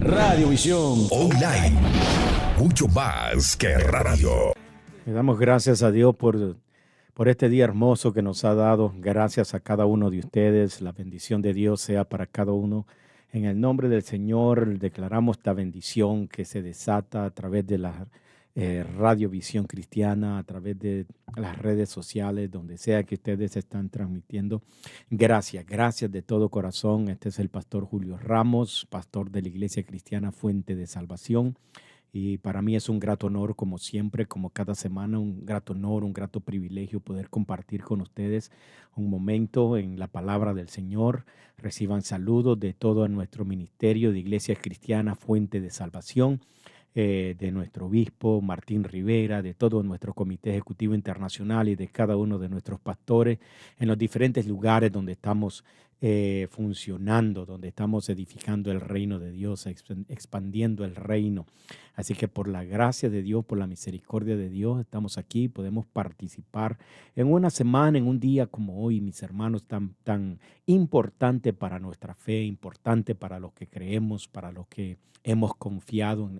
Radiovisión Online. Mucho más que radio. Le damos gracias a Dios por este día hermoso que nos ha dado. Gracias a cada uno de ustedes. La bendición de Dios sea para cada uno. En el nombre del Señor declaramos esta bendición que se desata a través de la radiovisión cristiana, a través de las redes sociales, donde sea que ustedes están transmitiendo. Gracias de todo corazón. Este es el pastor Julio Ramos, pastor de la Iglesia Cristiana Fuente de Salvación. Y para mí es un grato honor, como siempre, como cada semana, un grato honor, un grato privilegio poder compartir con ustedes un momento en la palabra del Señor. Reciban saludos de todo nuestro ministerio de Iglesia Cristiana Fuente de Salvación, de nuestro obispo Martín Rivera, de todo nuestro comité ejecutivo internacional y de cada uno de nuestros pastores en los diferentes lugares donde estamos funcionando, donde estamos edificando el reino de Dios, expandiendo el reino. Así que por la gracia de Dios, por la misericordia de Dios, estamos aquí, podemos participar en una semana, en un día como hoy, mis hermanos, tan importante para nuestra fe, importante para los que creemos, para los que hemos confiado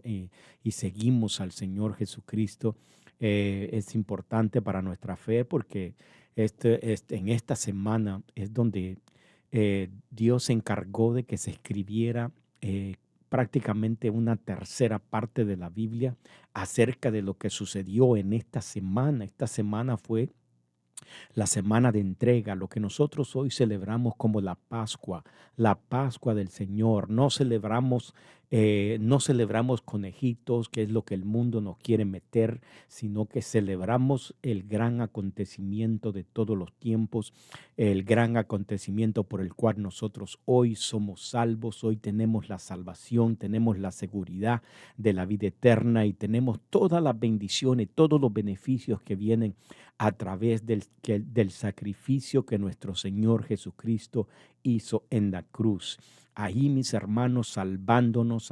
y seguimos al Señor Jesucristo. Es importante para nuestra fe porque en esta semana es donde Dios se encargó de que se escribiera prácticamente una tercera parte de la Biblia acerca de lo que sucedió en esta semana. Esta semana fue la semana de entrega, lo que nosotros hoy celebramos como la Pascua del Señor. No celebramos conejitos, que es lo que el mundo nos quiere meter, sino que celebramos el gran acontecimiento de todos los tiempos, el gran acontecimiento por el cual nosotros hoy somos salvos, hoy tenemos la salvación, tenemos la seguridad de la vida eterna y tenemos todas las bendiciones, todos los beneficios que vienen a través del sacrificio que nuestro Señor Jesucristo hizo en la cruz. Ahí, mis hermanos, salvándonos,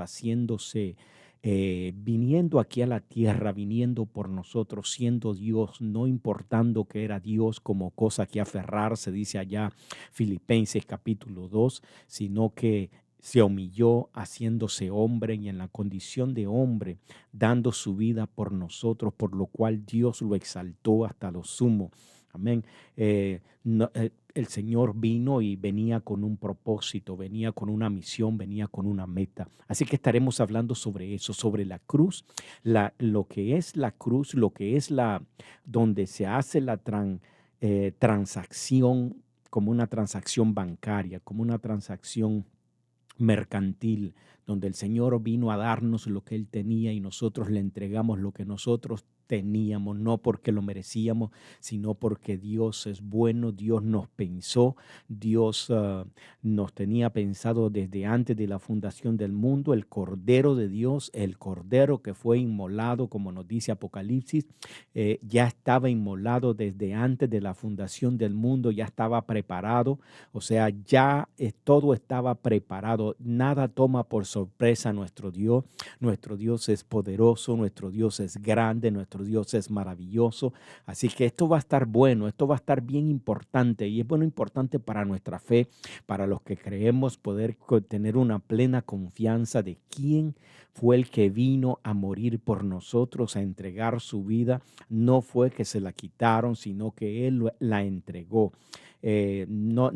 viniendo aquí a la tierra, viniendo por nosotros, siendo Dios, no importando que era Dios como cosa que aferrarse, dice allá Filipenses capítulo 2, sino que se humilló haciéndose hombre y en la condición de hombre, dando su vida por nosotros, por lo cual Dios lo exaltó hasta lo sumo. Amén. El Señor vino y venía con un propósito, venía con una misión, venía con una meta. Así que estaremos hablando sobre eso, sobre la cruz, lo que es la cruz, lo que es donde se hace la transacción como una transacción bancaria, como una transacción mercantil, donde el Señor vino a darnos lo que Él tenía y nosotros le entregamos lo que nosotros teníamos, no porque lo merecíamos, sino porque Dios es bueno, Dios nos pensó, Dios nos tenía pensado desde antes de la fundación del mundo, el Cordero de Dios, el Cordero que fue inmolado, como nos dice Apocalipsis, ya estaba inmolado desde antes de la fundación del mundo, ya estaba preparado, o sea, ya todo estaba preparado, nada toma por sorpresa a nuestro Dios. Nuestro Dios es poderoso, nuestro Dios es grande, nuestro Dios es maravilloso. Así que esto va a estar bueno, esto va a estar bien importante y es bueno, importante para nuestra fe, para los que creemos poder tener una plena confianza de quién fue el que vino a morir por nosotros, a entregar su vida. No fue que se la quitaron, sino que Él la entregó. No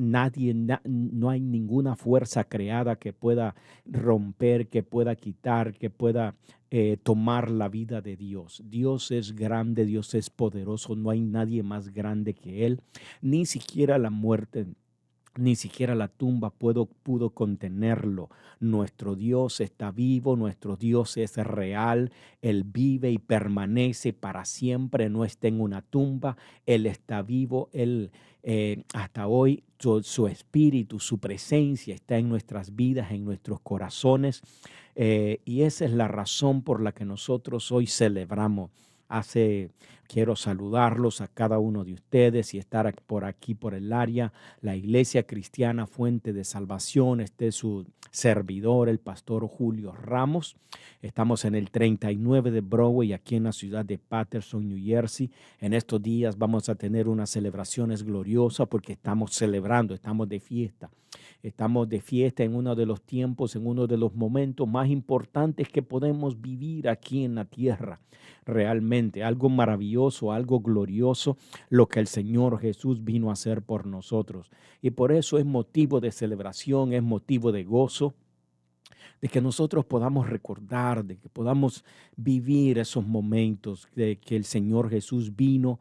hay ninguna fuerza creada que pueda romper, que pueda quitar, que pueda tomar la vida de Dios. Dios es grande, Dios es poderoso, no hay nadie más grande que Él, ni siquiera la muerte. Ni siquiera la tumba pudo contenerlo. Nuestro Dios está vivo, nuestro Dios es real, Él vive y permanece para siempre, no está en una tumba, Él está vivo, Él hasta hoy su espíritu, su presencia está en nuestras vidas, en nuestros corazones y esa es la razón por la que nosotros hoy celebramos. Quiero saludarlos a cada uno de ustedes y estar por aquí, por el área. La Iglesia Cristiana Fuente de Salvación, este es su servidor, el pastor Julio Ramos. Estamos en el 39 de Broadway, aquí en la ciudad de Paterson, New Jersey. En estos días vamos a tener unas celebraciones gloriosas porque estamos celebrando, estamos de fiesta. Estamos de fiesta en uno de los tiempos, en uno de los momentos más importantes que podemos vivir aquí en la tierra. Realmente algo maravilloso, algo glorioso, lo que el Señor Jesús vino a hacer por nosotros. Y por eso es motivo de celebración, es motivo de gozo, de que nosotros podamos recordar, de que podamos vivir esos momentos de que el Señor Jesús vino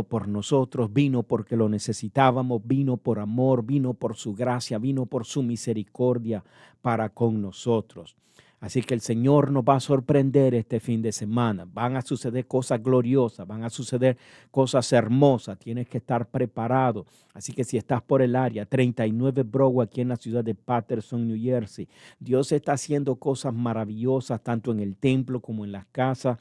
por nosotros, vino porque lo necesitábamos, vino por amor, vino por su gracia, vino por su misericordia para con nosotros. Así que el Señor nos va a sorprender este fin de semana. Van a suceder cosas gloriosas, van a suceder cosas hermosas. Tienes que estar preparado. Así que si estás por el área 39 Broadway, aquí en la ciudad de Paterson, New Jersey, Dios está haciendo cosas maravillosas tanto en el templo como en las casas.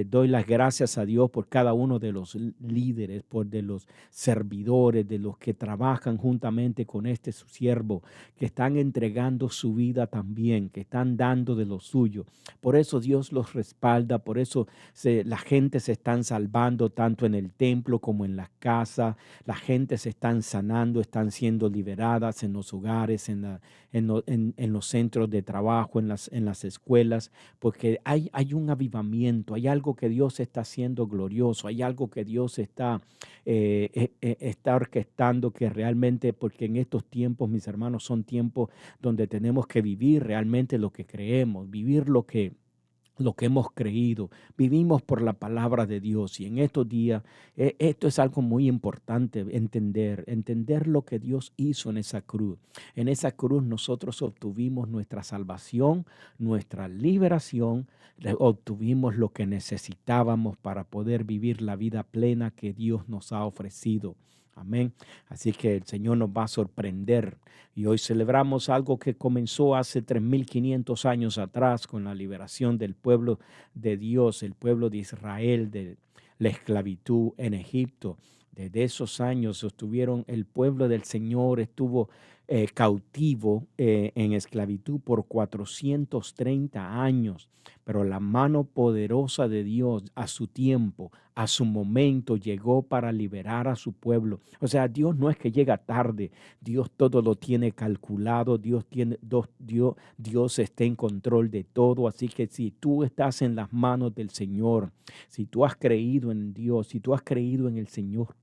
Doy las gracias a Dios por cada uno de los líderes, de los servidores, de los que trabajan juntamente con su siervo, que están entregando su vida también, que están dando de lo suyo. Por eso Dios los respalda, por eso la gente se están salvando tanto en el templo como en las casas. La gente se están sanando, están siendo liberadas en los hogares, en los centros de trabajo, en las escuelas, porque hay un avivamiento, hay algo que Dios está haciendo glorioso, hay algo que Dios está orquestando que realmente, porque en estos tiempos, mis hermanos, son tiempos donde tenemos que vivir realmente lo que creemos, vivir lo que hemos creído. Vivimos por la palabra de Dios y en estos días esto es algo muy importante, entender lo que Dios hizo en esa cruz. En esa cruz nosotros obtuvimos nuestra salvación, nuestra liberación, obtuvimos lo que necesitábamos para poder vivir la vida plena que Dios nos ha ofrecido. Amén. Así que el Señor nos va a sorprender. Y hoy celebramos algo que comenzó hace 3,500 años atrás con la liberación del pueblo de Dios, el pueblo de Israel, de la esclavitud en Egipto. Desde esos años el pueblo del Señor estuvo cautivo en esclavitud por 430 años. Pero la mano poderosa de Dios a su tiempo, a su momento, llegó para liberar a su pueblo. O sea, Dios no es que llega tarde, Dios todo lo tiene calculado, Dios está en control de todo. Así que si tú estás en las manos del Señor, si tú has creído en Dios, si tú has creído en el Señor,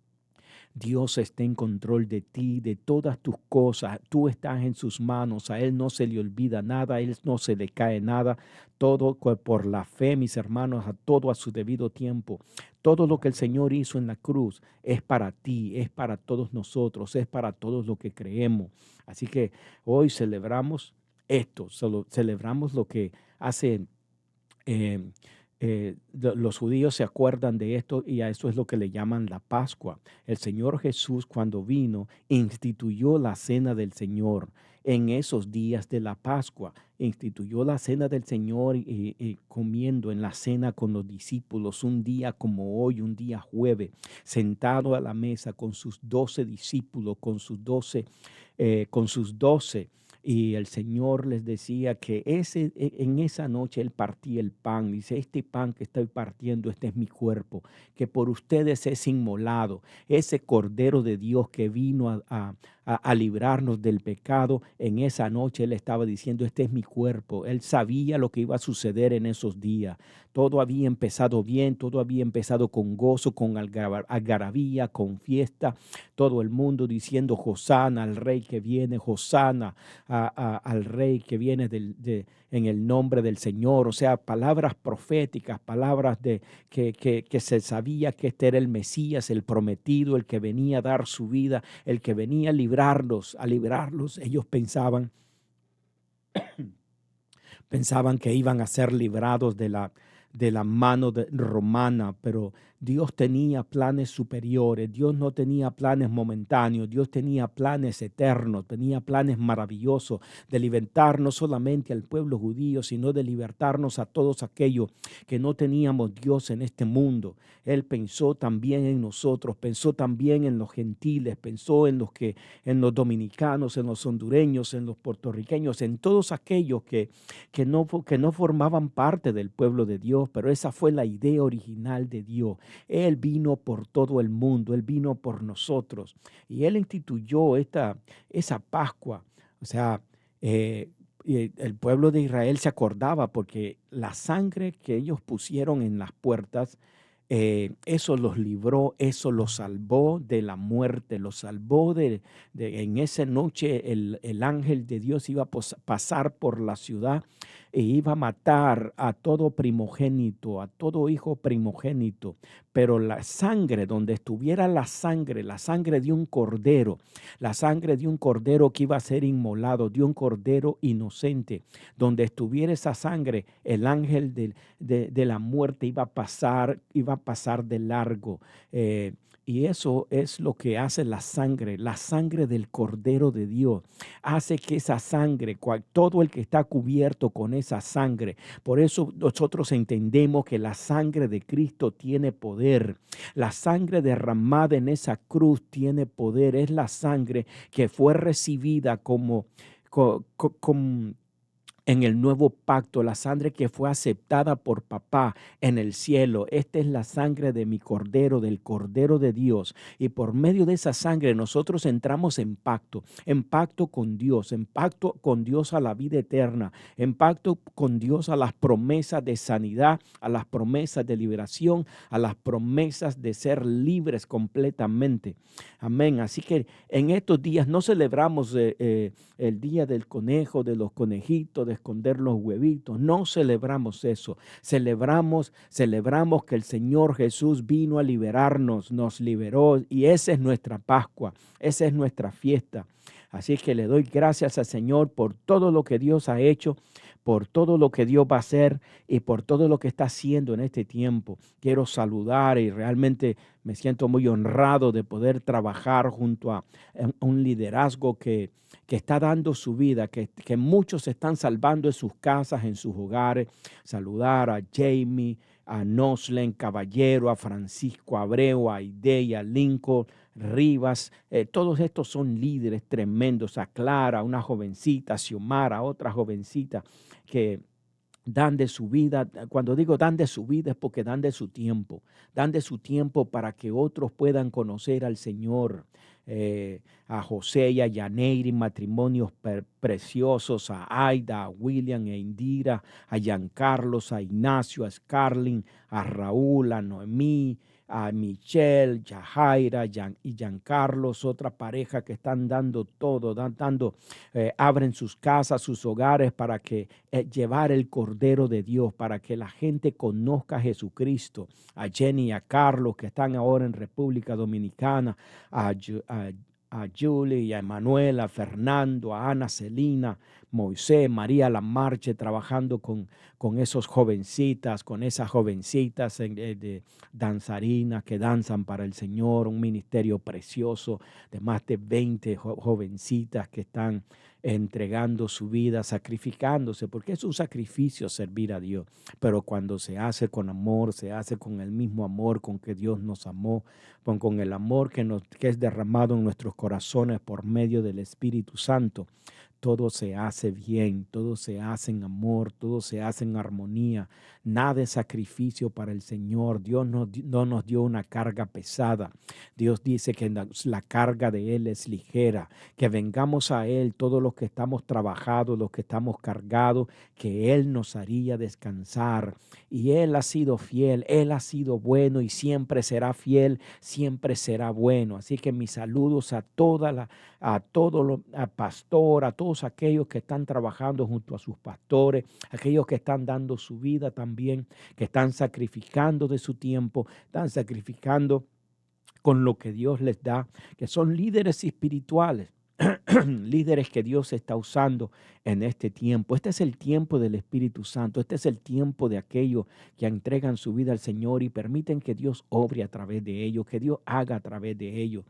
Dios está en control de ti, de todas tus cosas. Tú estás en sus manos. A Él no se le olvida nada, a Él no se le cae nada. Todo por la fe, mis hermanos, todo a su debido tiempo. Todo lo que el Señor hizo en la cruz es para ti, es para todos nosotros, es para todos los que creemos. Así que hoy celebramos esto, celebramos lo que hace... los judíos se acuerdan de esto y a eso es lo que le llaman la Pascua. El Señor Jesús, cuando vino, instituyó la cena del Señor en esos días de la Pascua. Instituyó la cena del Señor y comiendo en la cena con los discípulos un día como hoy, un día jueves, sentado a la mesa con sus 12 discípulos, con sus 12. Y el Señor les decía que en esa noche Él partía el pan. Dice, este pan que estoy partiendo, este es mi cuerpo, que por ustedes es inmolado. Ese Cordero de Dios que vino a librarnos del pecado, en esa noche Él estaba diciendo, este es mi cuerpo. Él sabía lo que iba a suceder en esos días. Todo había empezado bien, todo había empezado con gozo, con algarabía, con fiesta. Todo el mundo diciendo, Hosana al Rey que viene, Hosana al Rey que viene en el nombre del Señor. O sea, palabras proféticas, palabras que se sabía que este era el Mesías, el prometido, el que venía a dar su vida, el que venía a librarlos. Ellos pensaban que iban a ser librados de de la mano romana, pero Dios tenía planes superiores. Dios no tenía planes momentáneos. Dios tenía planes eternos, tenía planes maravillosos de libertar no solamente al pueblo judío, sino de libertarnos a todos aquellos que no teníamos Dios en este mundo. Él pensó también en nosotros, pensó también en los gentiles, pensó en los dominicanos, en los hondureños, en los puertorriqueños, en todos aquellos que no formaban parte del pueblo de Dios, pero esa fue la idea original de Dios. Él vino por todo el mundo, Él vino por nosotros y Él instituyó esa Pascua. O sea, y el pueblo de Israel se acordaba porque la sangre que ellos pusieron en las puertas, eso los libró, eso los salvó de la muerte, los salvó en esa noche el ángel de Dios iba a pasar por la ciudad e iba a matar a todo primogénito, a todo hijo primogénito, pero la sangre, donde estuviera la sangre de un cordero, la sangre de un cordero que iba a ser inmolado, de un cordero inocente, donde estuviera esa sangre, el ángel de la muerte iba a pasar de largo. Y eso es lo que hace la sangre del Cordero de Dios. Hace que esa sangre, todo el que está cubierto con esa sangre, por eso nosotros entendemos que la sangre de Cristo tiene poder. La sangre derramada en esa cruz tiene poder. Es la sangre que fue recibida como en el nuevo pacto, la sangre que fue aceptada por papá en el cielo. Esta es la sangre de mi cordero, del Cordero de Dios. Y por medio de esa sangre nosotros entramos en pacto con Dios a la vida eterna, en pacto con Dios a las promesas de sanidad, a las promesas de liberación, a las promesas de ser libres completamente. Amén. Así que en estos días no celebramos el día del conejo, de los conejitos, de esconder los huevitos. No celebramos eso. Celebramos que el Señor Jesús vino a liberarnos, nos liberó y esa es nuestra Pascua, esa es nuestra fiesta. Así que le doy gracias al Señor por todo lo que Dios ha hecho, por todo lo que Dios va a hacer y por todo lo que está haciendo en este tiempo. Quiero saludar y realmente me siento muy honrado de poder trabajar junto a un liderazgo que está dando su vida, que muchos se están salvando en sus casas, en sus hogares. Saludar a Jamie, a Noslen Caballero, a Francisco Abreu, a Ideya, a Lincoln Rivas. Todos estos son líderes tremendos. A Clara, una jovencita, a Xiomara, otra jovencita que dan de su vida. Cuando digo dan de su vida es porque dan de su tiempo para que otros puedan conocer al Señor. A José y a Yaneiri, matrimonios preciosos, a Aida, a William, a Indira, a Giancarlos, a Ignacio, a Scarlin, a Raúl, a Noemí, a Michelle, Yajaira y Giancarlos, otra pareja que están dando todo, abren sus casas, sus hogares para que llevar el Cordero de Dios, para que la gente conozca a Jesucristo. A Jenny y a Carlos que están ahora en República Dominicana, a Julie y a Emanuela, a Fernando, a Ana Celina, Moisés, María Lamarche, trabajando con esas jovencitas de danzarinas que danzan para el Señor, un ministerio precioso de más de 20 jovencitas que están entregando su vida, sacrificándose, porque es un sacrificio servir a Dios, pero cuando se hace con amor, se hace con el mismo amor con que Dios nos amó, con el amor que es derramado en nuestros corazones por medio del Espíritu Santo. Todo se hace bien, todo se hace en amor, todo se hace en armonía. Nada de sacrificio para el Señor. Dios no nos dio una carga pesada. Dios dice que la carga de Él es ligera. Que vengamos a Él todos los que estamos trabajados, los que estamos cargados, que Él nos haría descansar. Y Él ha sido fiel, Él ha sido bueno y siempre será fiel, siempre será bueno. Así que mis saludos a pastor, a todos aquellos que están trabajando junto a sus pastores, aquellos que están dando su vida también, que están sacrificando de su tiempo, están sacrificando con lo que Dios les da, que son líderes espirituales. líderes que Dios está usando en este tiempo. Este es el tiempo del Espíritu Santo. Este es el tiempo de aquellos que entregan su vida al Señor y permiten que Dios obre a través de ellos, que Dios haga a través de ellos.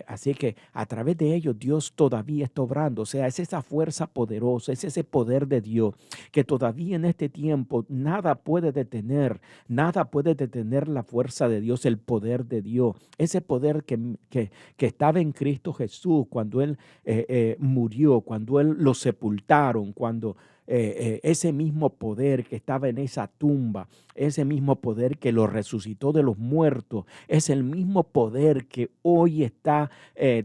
Así que a través de ellos Dios todavía está obrando. O sea, es esa fuerza poderosa, es ese poder de Dios que todavía en este tiempo nada puede detener la fuerza de Dios, el poder de Dios. Ese poder que estaba en Cristo Jesús cuando Él murió, cuando Él lo sepultaron, cuando ese mismo poder que estaba en esa tumba, ese mismo poder que lo resucitó de los muertos, es el mismo poder que hoy está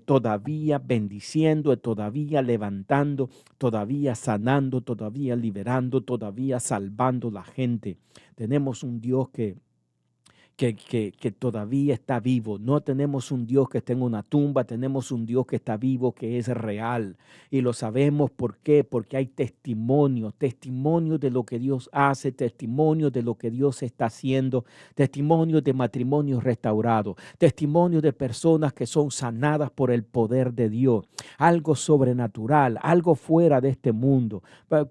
todavía bendiciendo, todavía levantando, todavía sanando, todavía liberando, todavía salvando la gente. Tenemos un Dios que todavía está vivo. No tenemos un Dios que está en una tumba, tenemos un Dios que está vivo, que es real. Y lo sabemos ¿por qué? Porque hay testimonios de lo que Dios hace, testimonios de lo que Dios está haciendo, testimonios de matrimonios restaurados, testimonios de personas que son sanadas por el poder de Dios, algo sobrenatural, algo fuera de este mundo,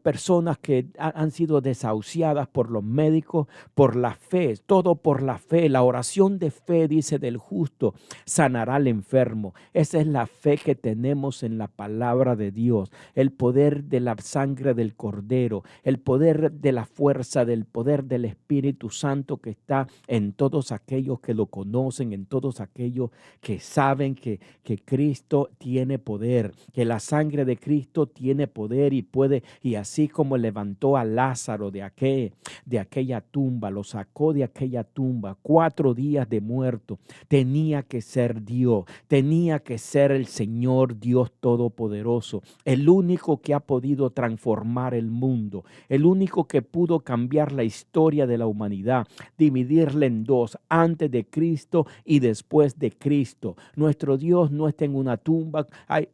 personas que han sido desahuciadas por los médicos, por la fe, todo por la fe. La oración de fe, dice, del justo sanará al enfermo. Esa es la fe que tenemos en la palabra de Dios, el poder de la sangre del Cordero, el poder de la fuerza, del poder del Espíritu Santo que está en todos aquellos que lo conocen, en todos aquellos que saben que Cristo tiene poder, que la sangre de Cristo tiene poder y puede, y así como levantó a Lázaro de aquella tumba, lo sacó de aquella tumba, 4 días de muerto, tenía que ser Dios, tenía que ser el Señor Dios Todopoderoso, el único que ha podido transformar el mundo, el único que pudo cambiar la historia de la humanidad, dividirla en dos, antes de Cristo y después de Cristo. Nuestro Dios no está en una tumba. Hay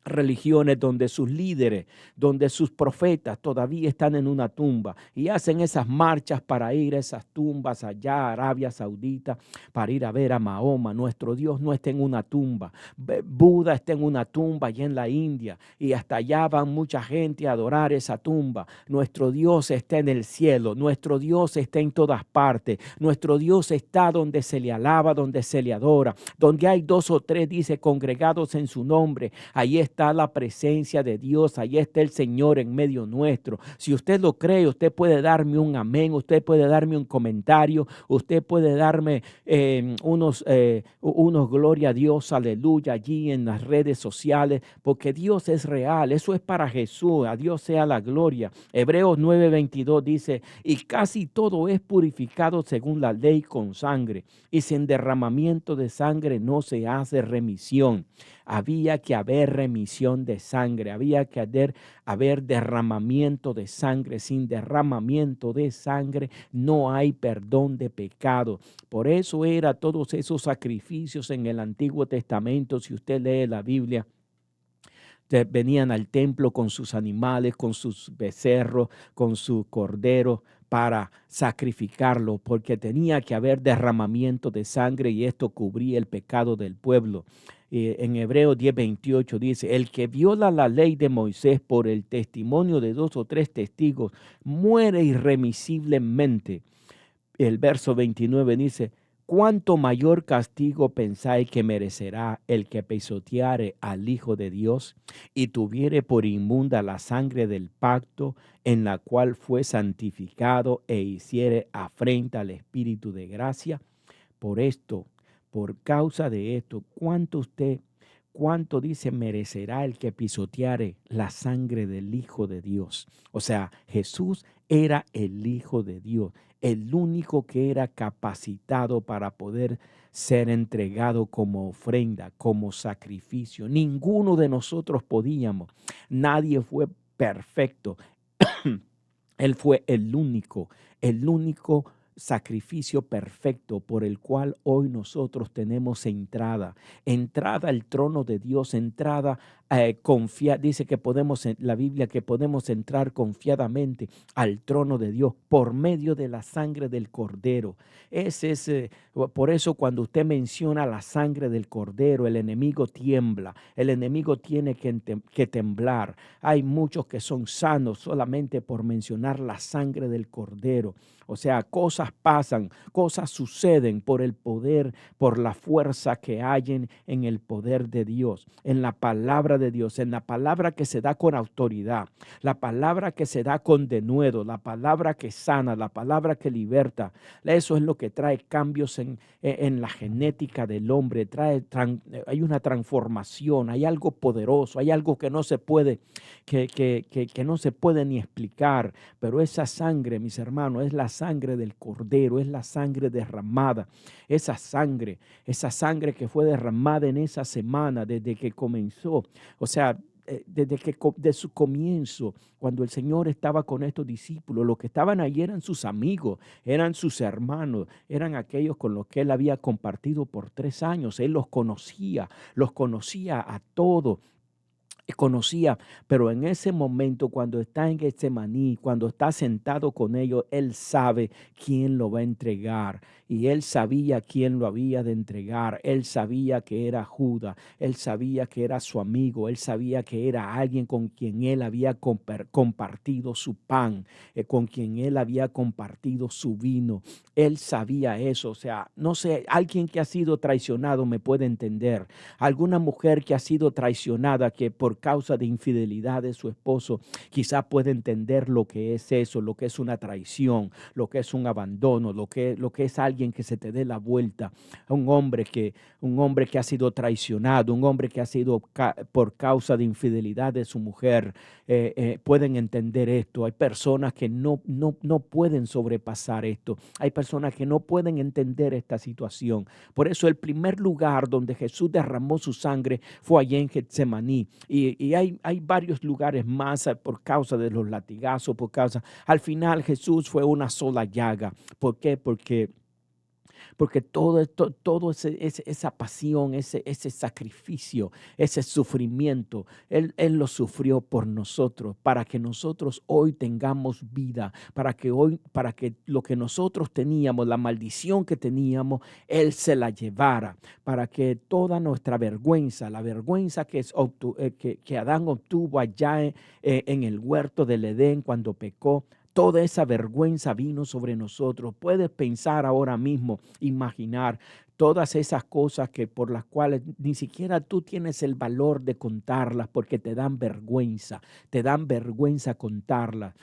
religiones donde sus líderes, donde sus profetas todavía están en una tumba y hacen esas marchas para ir a esas tumbas allá a Arabia Saudita, para ir a ver a Mahoma. Nuestro Dios no está en una tumba. Buda está en una tumba allá en la India y hasta allá van mucha gente a adorar esa tumba. Nuestro Dios está en el cielo, nuestro Dios está en todas partes, nuestro Dios está donde se le alaba, donde se le adora, donde hay 2 o 3, dice, congregados en su nombre, ahí está la presencia de Dios, ahí está el Señor en medio nuestro. Si usted lo cree, usted puede darme un amén, usted puede darme un comentario, usted puede darme unos gloria a Dios, aleluya, allí en las redes sociales, porque Dios es real, eso es para Jesús, a Dios sea la gloria. Hebreos 9:22 dice, y casi todo es purificado según la ley con sangre, y sin derramamiento de sangre no se hace remisión. Había que haber remisión de sangre, había que haber derramamiento de sangre. Sin derramamiento de sangre no hay perdón de pecado. Por eso era todos esos sacrificios en el Antiguo Testamento. Si usted lee la Biblia, venían al templo con sus animales, con sus becerros, con sus corderos para sacrificarlo, porque tenía que haber derramamiento de sangre y esto cubría el pecado del pueblo. En Hebreos 10:28 dice, el que viola la ley de Moisés por el testimonio de 2 o 3 testigos muere irremisiblemente. El verso 29 dice, ¿cuánto mayor castigo pensáis que merecerá el que pisoteare al Hijo de Dios y tuviere por inmunda la sangre del pacto en la cual fue santificado e hiciere afrenta al Espíritu de gracia? Por esto, por causa de esto, ¿cuánto dice merecerá el que pisoteare la sangre del Hijo de Dios? O sea, Jesús era el Hijo de Dios, el único que era capacitado para poder ser entregado como ofrenda, como sacrificio. Ninguno de nosotros podíamos, nadie fue perfecto. Él fue el único sacrificio perfecto por el cual hoy nosotros tenemos entrada al trono de Dios, entrada dice que podemos, en la Biblia, que podemos entrar confiadamente al trono de Dios por medio de la sangre del Cordero. Ese es, por eso cuando usted menciona la sangre del Cordero, el enemigo tiembla, el enemigo tiene que temblar. Hay muchos que son sanos solamente por mencionar la sangre del Cordero. O sea, cosas pasan, cosas suceden por el poder, por la fuerza que hay en el poder de Dios, en la palabra de Dios, en la palabra que se da con autoridad, la palabra que se da con denuedo, la palabra que sana, la palabra que liberta. Eso es lo que trae cambios en la genética del hombre, hay una transformación, hay algo poderoso, hay algo que no se puede, que no se puede ni explicar, pero esa sangre, mis hermanos, es la sangre del Cordero, es la sangre derramada, esa sangre que fue derramada en esa semana desde que comenzó, o sea, de su comienzo, cuando el Señor estaba con estos discípulos, los que estaban allí eran sus amigos, eran sus hermanos, eran aquellos con los que Él había compartido por 3 años. Él los conocía a todos. Conocía, pero en ese momento, cuando está en Getsemaní, cuando está sentado con ellos, Él sabe quién lo va a entregar, y Él sabía quién lo había de entregar. Él sabía que era Judas, Él sabía que era su amigo, Él sabía que era alguien con quien Él había compartido su pan, con quien Él había compartido su vino. Él sabía eso. O sea, no sé, alguien que ha sido traicionado me puede entender. Alguna mujer que ha sido traicionada, que por causa de infidelidad de su esposo, quizá puede entender lo que es eso, lo que es una traición, lo que es un abandono, lo que es alguien que se te dé la vuelta. Un hombre que ha sido traicionado, un hombre que ha sido por causa de infidelidad de su mujer, pueden entender esto. Hay personas que no pueden sobrepasar esto. Hay personas que no pueden entender esta situación. Por eso el primer lugar donde Jesús derramó su sangre fue allí en Getsemaní. Y hay varios lugares más por causa de los latigazos, al final Jesús fue una sola llaga. ¿Por qué? Porque todo esto, esa pasión, ese sacrificio, ese sufrimiento, Él lo sufrió por nosotros, para que nosotros hoy tengamos vida, para que lo que nosotros teníamos, la maldición que teníamos, Él se la llevara, para que toda nuestra vergüenza, la vergüenza que Adán obtuvo allá en el huerto del Edén cuando pecó, toda esa vergüenza vino sobre nosotros. Puedes pensar ahora mismo, imaginar todas esas cosas por las cuales ni siquiera tú tienes el valor de contarlas, porque te dan vergüenza contarlas.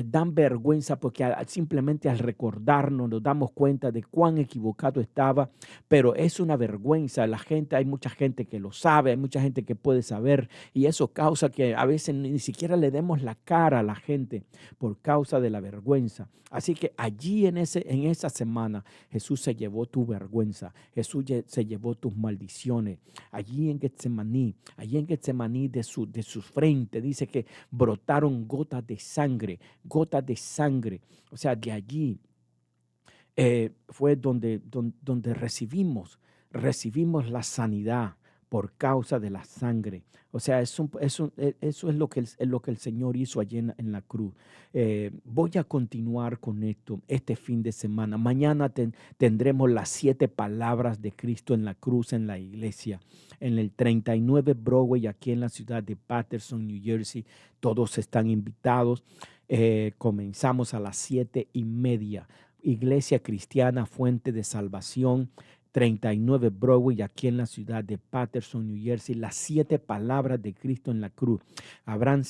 Dan vergüenza porque simplemente al recordarnos nos damos cuenta de cuán equivocado estaba, pero es una vergüenza. Hay mucha gente que lo sabe, hay mucha gente que puede saber, y eso causa que a veces ni siquiera le demos la cara a la gente por causa de la vergüenza. Así que allí en esa semana Jesús se llevó tu vergüenza. Jesús se llevó tus maldiciones. Allí en Getsemaní de su frente dice que brotaron gotas de sangre. O sea, de allí fue donde recibimos la sanidad por causa de la sangre. O sea, eso es lo que el Señor hizo allí en la cruz. Voy a continuar con esto este fin de semana. Mañana tendremos las 7 palabras de Cristo en la cruz en la iglesia, en el 39 Broadway, aquí en la ciudad de Paterson, New Jersey. Todos están invitados. Comenzamos a las 7:30. Iglesia Cristiana Fuente de Salvación, 39 Broadway, aquí en la ciudad de Paterson, New Jersey. Las 7 palabras de Cristo en la cruz. Habrán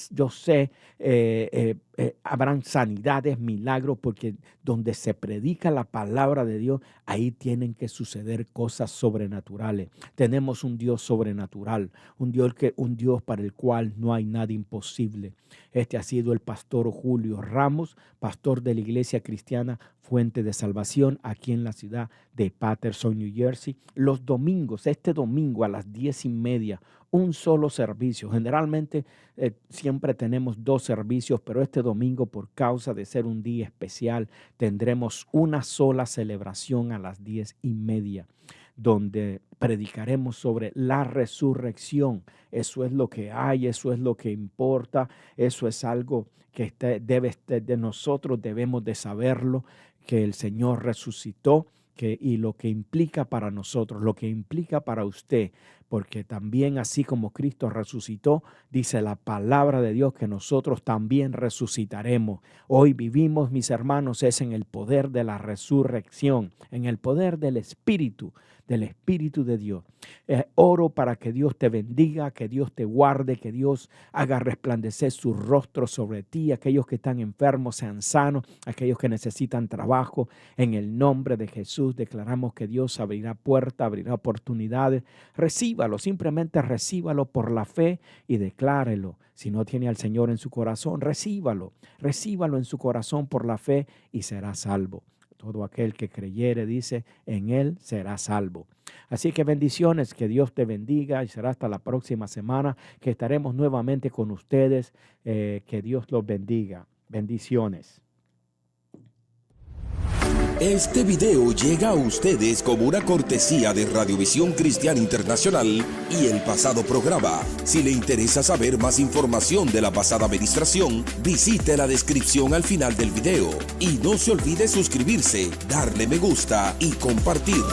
sanidades, milagros, porque donde se predica la palabra de Dios, ahí tienen que suceder cosas sobrenaturales. Tenemos un Dios sobrenatural, un Dios para el cual no hay nada imposible. Este ha sido el pastor Julio Ramos, pastor de la Iglesia Cristiana Fuente de Salvación, aquí en la ciudad de Paterson, New Jersey. Los domingos, este domingo a las 10:30, un solo servicio. Generalmente siempre tenemos 2 servicios, pero este domingo, por causa de ser un día especial, tendremos una sola celebración a las 10:30, donde predicaremos sobre la resurrección. Eso es lo que hay, eso es lo que importa, eso es algo que debe estar de nosotros, debemos de saberlo, que el Señor resucitó, y lo que implica para nosotros, lo que implica para usted, porque también así como Cristo resucitó, dice la palabra de Dios que nosotros también resucitaremos. Hoy vivimos, mis hermanos, es en el poder de la resurrección, en el poder del Espíritu de Dios. Oro para que Dios te bendiga, que Dios te guarde, que Dios haga resplandecer su rostro sobre ti. Aquellos que están enfermos sean sanos, aquellos que necesitan trabajo. En el nombre de Jesús declaramos que Dios abrirá puertas, abrirá oportunidades. Recíbalo, simplemente recíbalo por la fe y declárelo. Si no tiene al Señor en su corazón, recíbalo en su corazón por la fe y será salvo. Todo aquel que creyere, dice, en él será salvo. Así que bendiciones, que Dios te bendiga y será hasta la próxima semana que estaremos nuevamente con ustedes. Que Dios los bendiga. Bendiciones. Este video llega a ustedes como una cortesía de Radiovisión Cristiana Internacional y el pasado programa. Si le interesa saber más información de la pasada administración, visite la descripción al final del video. Y no se olvide suscribirse, darle me gusta y compartir.